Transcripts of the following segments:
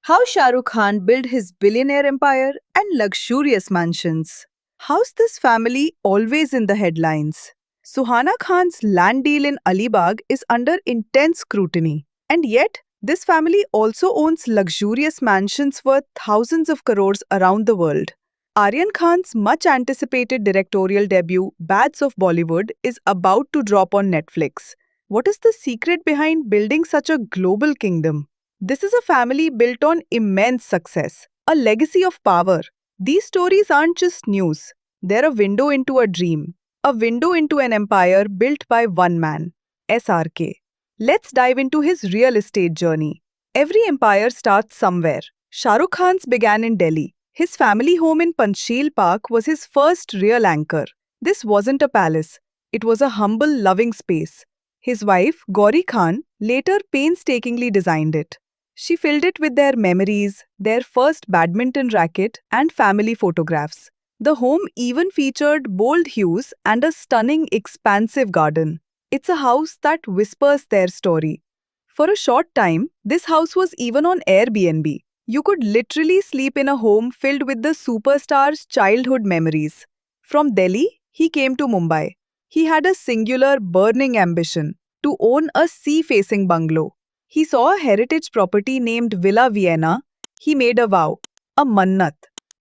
How Shah Rukh Khan built his billionaire empire and luxurious mansions. How's this family always in the headlines? Suhana Khan's land deal in Alibag is under intense scrutiny. And yet, this family also owns luxurious mansions worth thousands of crores around the world. Aryan Khan's much anticipated directorial debut, Bads of Bollywood, is about to drop on Netflix. What is the secret behind building such a global kingdom? This is a family built on immense success, a legacy of power. These stories aren't just news, they're a window into a dream, a window into an empire built by one man, SRK. Let's dive into his real estate journey. Every empire starts somewhere. Shah Rukh Khan's began in Delhi. His family home in Panchsheel Park was his first real anchor. This wasn't a palace, it was a humble, loving space. His wife, Gauri Khan, later painstakingly designed it. She filled it with their memories, their first badminton racket, and family photographs. The home even featured bold hues and a stunning, expansive garden. It's a house that whispers their story. For a short time, this house was even on Airbnb. You could literally sleep in a home filled with the superstar's childhood memories. From Delhi, he came to Mumbai. He had a singular, burning ambition to own a sea facing bungalow. He saw a heritage property named Villa Vienna. He made a vow, a mannat.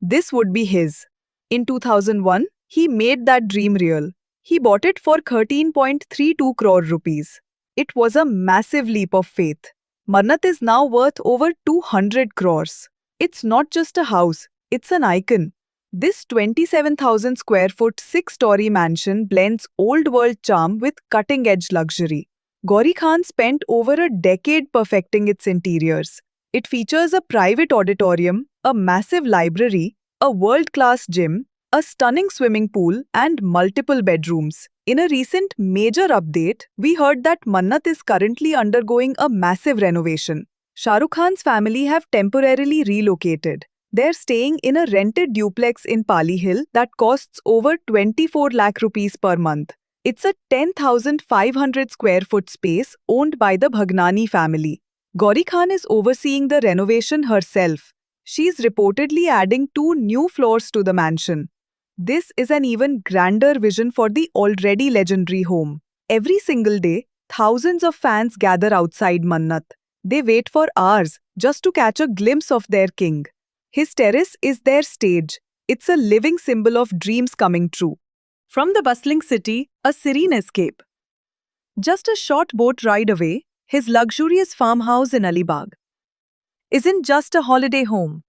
This would be his. In 2001, he made that dream real. He bought it for 13.32 crore rupees. It was a massive leap of faith. Mannat is now worth over 200 crores. It's not just a house, it's an icon. This 27,000 square foot 6-story mansion blends old world charm with cutting edge luxury. Gauri Khan spent over a decade perfecting its interiors. It features a private auditorium, a massive library, a world-class gym, a stunning swimming pool, and multiple bedrooms. In a recent major update, we heard that Mannat is currently undergoing a massive renovation. Shah Rukh Khan's family have temporarily relocated. They're staying in a rented duplex in Pali Hill that costs over 24 lakh rupees per month. It's a 10,500 square foot space owned by the Bhagnani family. Gauri Khan is overseeing the renovation herself. She's reportedly adding 2 new floors to the mansion. This is an even grander vision for the already legendary home. Every single day, thousands of fans gather outside Mannat. They wait for hours just to catch a glimpse of their king. His terrace is their stage. It's a living symbol of dreams coming true. From the bustling city, a serene escape. Just a short boat ride away, his luxurious farmhouse in Alibag isn't just a holiday home.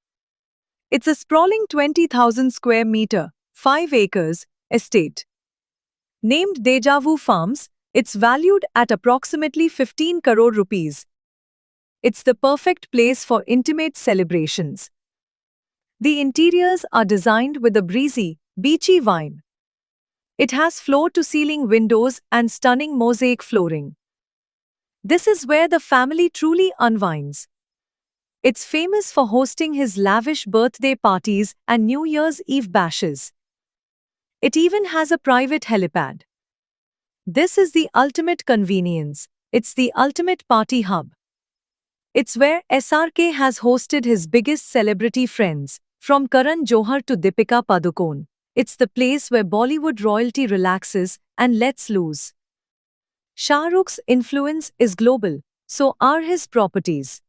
It's a sprawling 20,000 square meter, 5 acres estate. Named Deja Vu Farms, it's valued at approximately 15 crore rupees. It's the perfect place for intimate celebrations. The interiors are designed with a breezy, beachy vibe. It has floor-to-ceiling windows and stunning mosaic flooring. This is where the family truly unwinds. It's famous for hosting his lavish birthday parties and New Year's Eve bashes. It even has a private helipad. This is the ultimate convenience. It's the ultimate party hub. It's where SRK has hosted his biggest celebrity friends, from Karan Johar to Deepika Padukone. It's the place where Bollywood royalty relaxes and lets loose. Shah Rukh's influence is global, so are his properties.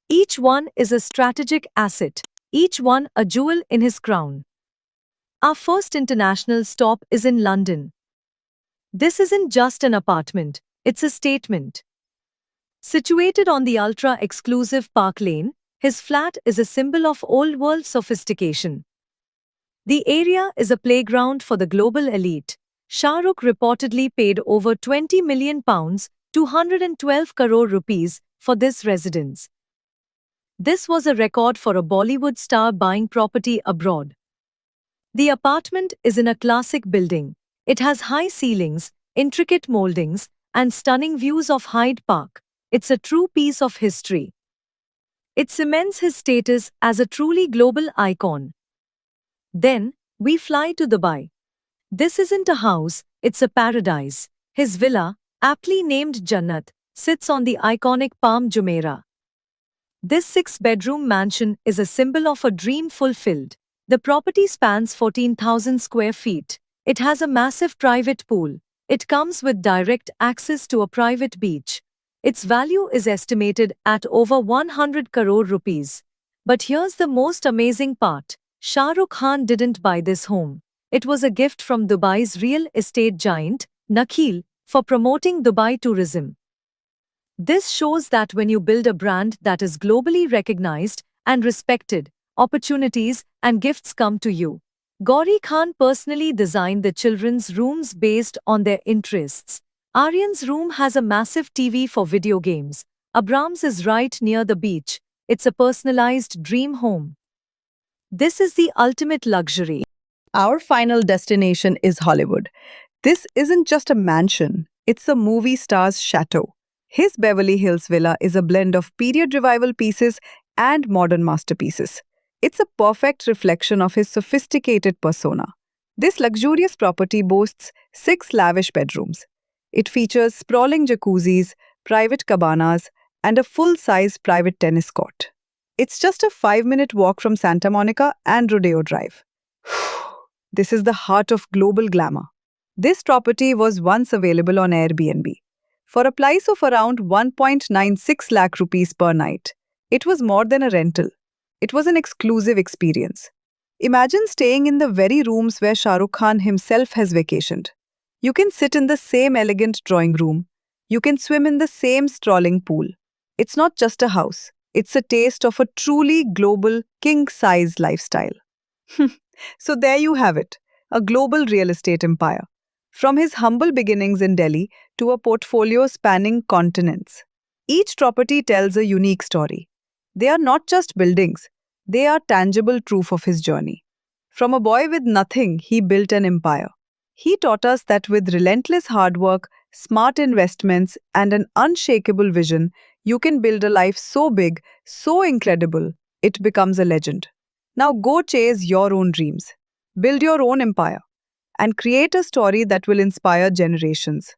Each one is a strategic asset, each one a jewel in his crown. Our first international stop is in London. This isn't just an apartment, it's a statement. Situated on the ultra-exclusive Park Lane, his flat is a symbol of old-world sophistication. The area is a playground for the global elite. Shah Rukh reportedly paid over £20 million, 212 crore rupees, for this residence. This was a record for a Bollywood star buying property abroad. The apartment is in a classic building. It has high ceilings, intricate moldings, and stunning views of Hyde Park. It's a true piece of history. It cements his status as a truly global icon. Then, we fly to Dubai. This isn't a house, it's a paradise. His villa, aptly named Jannat, sits on the iconic Palm Jumeirah. This six-bedroom mansion is a symbol of a dream fulfilled. The property spans 14,000 square feet. It has a massive private pool. It comes with direct access to a private beach. Its value is estimated at over 100 crore rupees. But here's the most amazing part. Shah Rukh Khan didn't buy this home. It was a gift from Dubai's real estate giant, Nakheel, for promoting Dubai tourism. This shows that when you build a brand that is globally recognized and respected, opportunities and gifts come to you. Gauri Khan personally designed the children's rooms based on their interests. Aryan's room has a massive TV for video games. Abram's is right near the beach. It's a personalized dream home. This is the ultimate luxury. Our final destination is Hollywood. This isn't just a mansion, it's a movie star's chateau. His Beverly Hills villa is a blend of period revival pieces and modern masterpieces. It's a perfect reflection of his sophisticated persona. This luxurious property boasts 6 lavish bedrooms. It features sprawling jacuzzis, private cabanas, and a full-size private tennis court. It's just a 5-minute walk from Santa Monica and Rodeo Drive. This is the heart of global glamour. This property was once available on Airbnb for a price of around 1.96 lakh rupees per night. It was more than a rental. It was an exclusive experience. Imagine staying in the very rooms where Shah Rukh Khan himself has vacationed. You can sit in the same elegant drawing room. You can swim in the same sprawling pool. It's not just a house. It's a taste of a truly global, king-size lifestyle. So there you have it, a global real estate empire. From his humble beginnings in Delhi to a portfolio spanning continents. Each property tells a unique story. They are not just buildings, they are tangible proof of his journey. From a boy with nothing, he built an empire. He taught us that with relentless hard work, smart investments, and an unshakable vision, you can build a life so big, so incredible, it becomes a legend. Now go chase your own dreams, build your own empire, and create a story that will inspire generations.